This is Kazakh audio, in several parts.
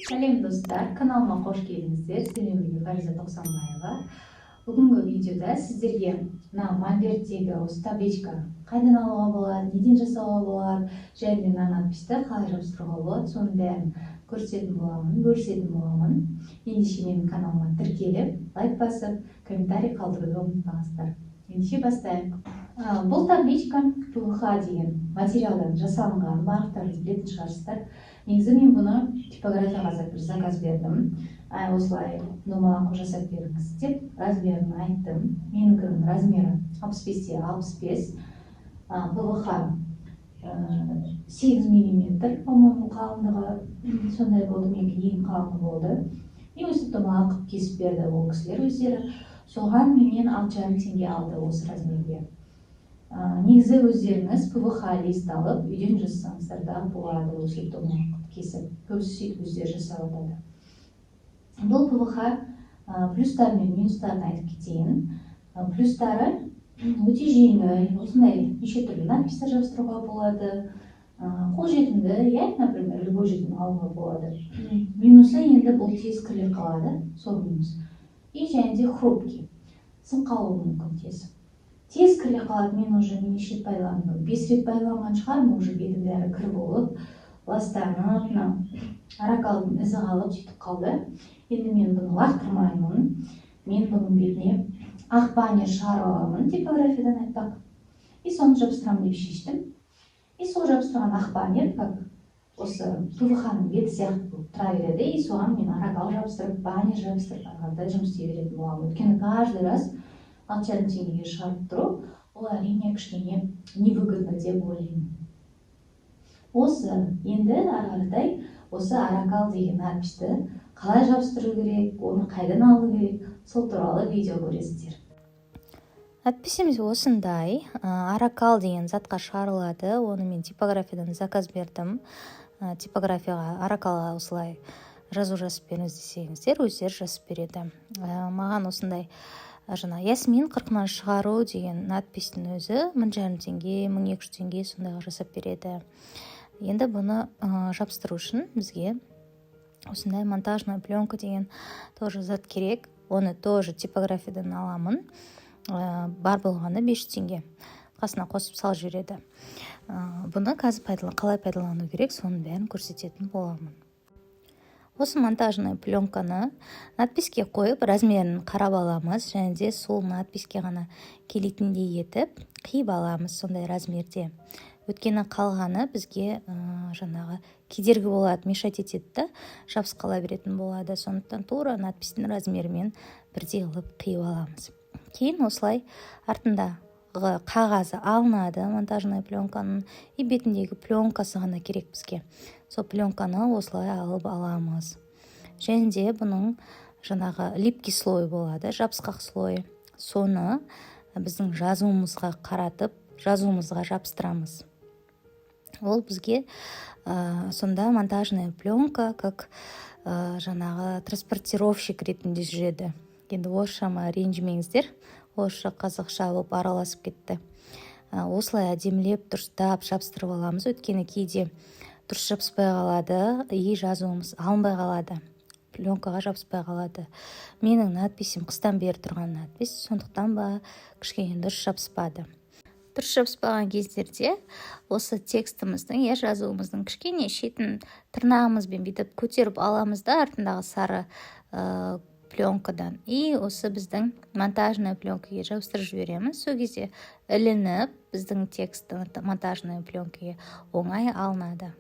Сәлем достар, каналыма қош келдіңіздер. Сіздермен бірге Фариза Тоқсанбаева. Бүгінгі видеода сіздерге мына мольберттегі осы табличка қайдан алуға болады, неден жасауға болады, және де мына надписті қалай жабыстыруға болады, соның бәрін көрсететін боламын, бөлісетін боламын. Ендеше менің каналыма тіркеліп, лайк басып, комментарий қалдыруды ұмытпаңыздар. Ендеше бастайық. Бұл табличка ПВХ деген материалдан жасалынған, барлықтарыңыз білетін шығарсыздар. Негізі мен бұны типографияға заказ бердім. Осылай домалақ жасап беріңіз деп размерін айттым. Менің размері 65-те 65. ПВХ 8 мм, по-моему, қалыңдығы сондай болды, менікі ең қалыңы болды. Мен өстіп домалақ кесіп берді ол кісілер өздері. Соған менен 6,5 теңге алды осы размерге. Негізі өздеріңіз ПВХ лист алып, үйден жасасаңыздар да болады, өсіп домалақ кесіп. Көбісі сөйтіп өздері жасап жатады. Бұл ПВХ плюстар мен минустарын айтып кетейін. Плюстары өте жеңіл, осындай неше түрлі надпистер жабыстыруға болады. Қолжетімді, например, любой жерден алуға болады. Минусы енді бұл тез кіре қалады, сол минус. И және де хрупкий, сынқалуы мүмкін тез. Тез кіре қалады, мен уже неше рет байландым. 5 рет байланған шығармын, уже бетім бәрі кір болып, ластанып, аракалдың ізі қалып сөйтіп қалды. Енді мен бұны лақтырмаймын. Мен бұның бетіне ақ баннер шығарып аламын, типографиядан айтпақ. И соны жабыстырамын деп шештім. И сол жабыстырған ақ баннер, как осы ПВХ-ның беті сияқты болып тұра береді. И соған мен аракал жабыстырып, баннер жабыстырып, арқарда жұмыс істей беретін боламын. Өйткені каждый раз 6,5 теңгеге шығарып тұру, ол әрине кішкене невыгодно деп ойлаймын. Осы енді ары-қаратай осы аракал деген надписті қалай жабыстыру керек, оны қайдан алу керек, сол туралы видео көресіздер. Надписіміз осындай. Аракал деген затқа шығарылады. Оны мен типографиядан заказ бердім. Типографияға аракалға осылай жазу жазып беріңіз десеңіздер, өздері жазып береді. Маған осындай Ясмин қырқынан шығару деген надпистің өзі 1,5 теңге, 1,200 теңге сондайға жасап береді. Енді бұны жабыстыру үшін бізге осындай монтажная пленка деген тоже зат керек. Оны тоже типографиядан аламын. Бар болғаны 500 теңге. Қасына қосып сал жібереді. Бұны қазір қалай пайдалану керек, соның бәрін көрсететін боламын. Осы монтажный пленканы надписке қойып, размерін қарап аламыз, және де сол надписке ғана келетіндей етіп қиып аламыз сондай размерде. Өткені қалғаны бізге жаңағы кедергі болады, мешать етеді, жабыс қала беретін болады. Сондықтан тура надпистің размерімен бірдей қылып қиып аламыз. Кейін осылай артындағы қағазы алынады, монтажный пленканың, и бетіндегі пленкасы ғана керек бізге. Сол пленканы осылай алып аламыз. Және де бұның жаңағы липкий слой болады, жабысқақ слой. Соны біздің жазуымызға қаратып, жазуымызға жабыстырамыз. Ол бізге сонда монтажная пленка, как жаңағы транспортировщик ретінде жүреді. Енді орысшама ренжімеңіздер, орысша қазақша болып араласып кетті. Осылай әдемілеп, дұрыстап жабыстырып аламыз. Өткені кейде дұрыс жабыспай қалады, и жазуымыз алынбай қалады, пленкаға жабыспай қалады. Менің надписім қыстан бері тұрған надпис, сондықтан ба кішкене дұрыс жабыспады. Дұрыс жабыспаған кездерде осы текстіміздің, жазуымыздың кішкене шетін тырнағымызбен бүйтіп көтеріп аламыз да артындағы сары пленкадан. И осы біздің монтажный пленкаға жабыстырып жібереміз. Сол кезде ілініп, біздің тексті монтажный пленкаға оңай алынады.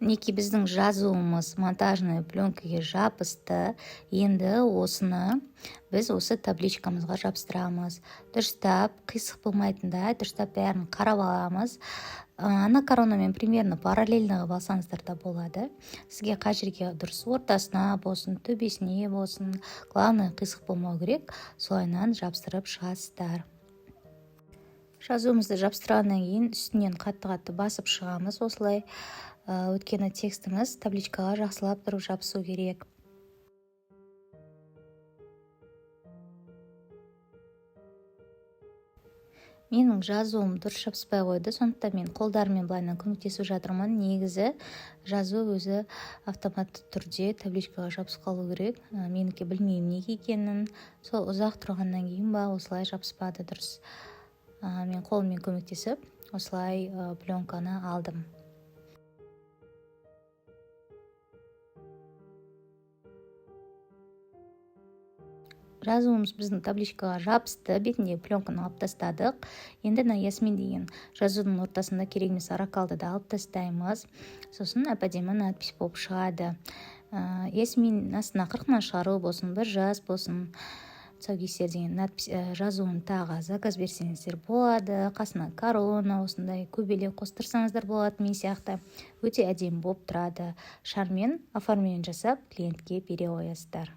Неке біздің жазуымыз монтажный пленкаға жабысты. Енді осыны біз осы табличкамызға жабыстырамыз. Дұрыстап, қисық болмайтындай, дұрыстап бәрін қарап аламыз. Ана коронамен примерно параллельно алсаңыздар да болады. Сізге қай жерге дұрыс, ортасына болсын, төбесіне болсын, главное қисық болмау керек. Солайынан жабыстырып шығасыздар. Жазуымызды жабыстырғаннан кейін үстінен қатты басып шығамыз. Осылай өткені текстіміз табличкаға жақсылап тұрып жабысу керек. менің жазуым дұрыс жабыспай қойды, сондықтан мен қолдарыммен былайынан көмектесіп жатырмын. Негізі жазу өзі автоматты түрде табличкаға жабысып қалу керек. Менікі білмеймін неге екенін, сол ұзақ тұрғаннан кейін ба осылай жабыспады дұрыс. Мен қолыммен көмектесіп осылай пленканы алдым. Жазуымыз біздің табличкаға жабысты, бетіндегі пленканы алып тастадық. Енді Ясмин деген жазудың ортасында керек емес аракалды да алып тастаймыз. Сосын әп-әдемі надпись болып шығады. Ясмин астына 40-нан шығару болсын, бір жас болсын, тұсаукесер деген надпись жазуын тағы заказ берсеңіздер болады. Қасына корона, осындай көбелек қостырсаңыздар болады, мен сияқты. Өте әдемі болып тұрады. Шармен оформление жасап клиентке бере қоясыздар.